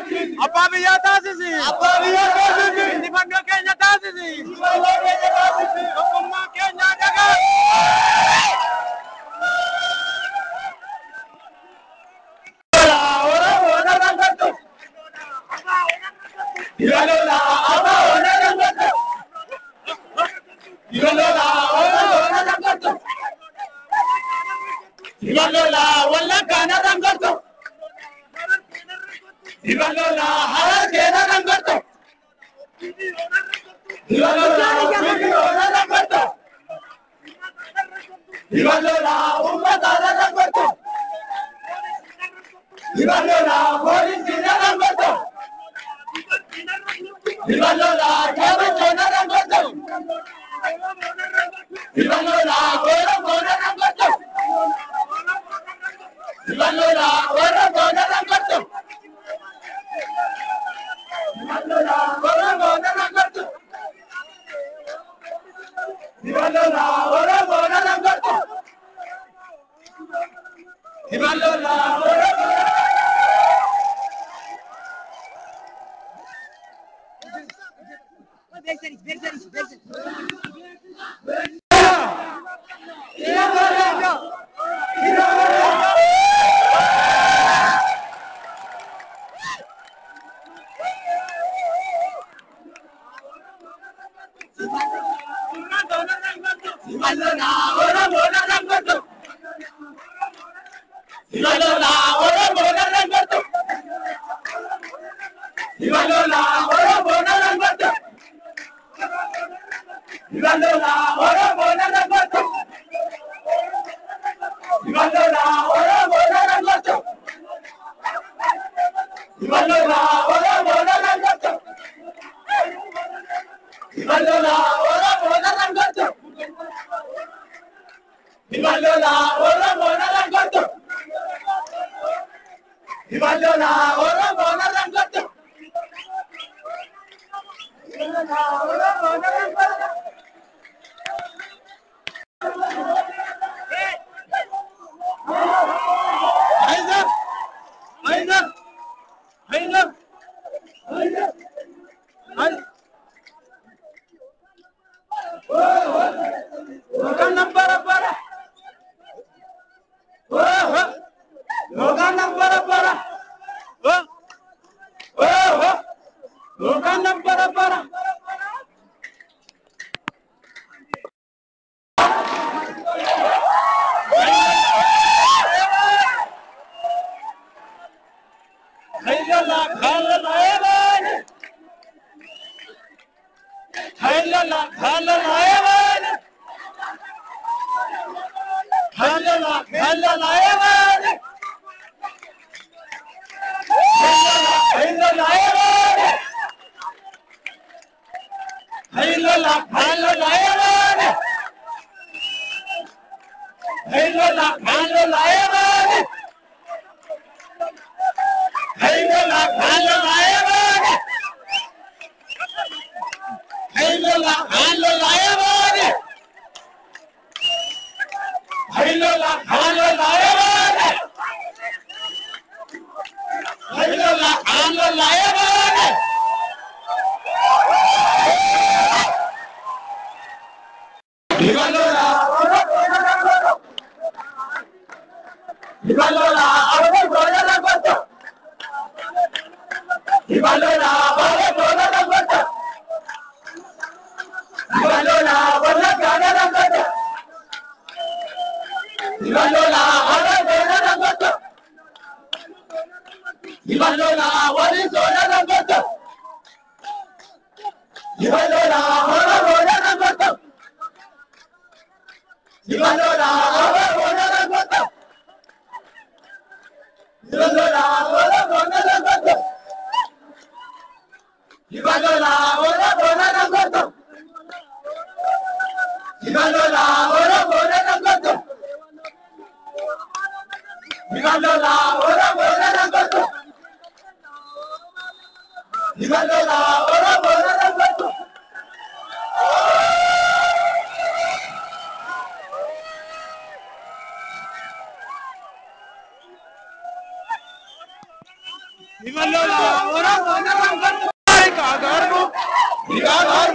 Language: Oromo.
Apa biyya taasisi. Injifannoo keenya taasisi. Tokkummaa keenya dagaa. Ibalola wala kana rangato. Ibalola harakena rangato. Ibalola rangato. Ibalola ummata rangato. Ibalola polisi rangato. Ibalola kabachona rangato. Ibalola gora rangato. Ibalola ora bona rangato. Ibalola ora bona rangato. Ibalola ora bona rangato. Ibalola ora Ibalola ora bona rangato. Ibalola ora bona rangato. Ibalola ora bona rangato. Ibalola ora bona rangato. Ibalola ora bona rangato. Ibalola ora bona rangato. Ibalola ora bona rangato. Ibalola ora bona rangato. Ibalola ora bona rangato. Ibalola ora bona rangato. Ibalola Oromoon arraan gaddu. Kagarnu. Digaagoo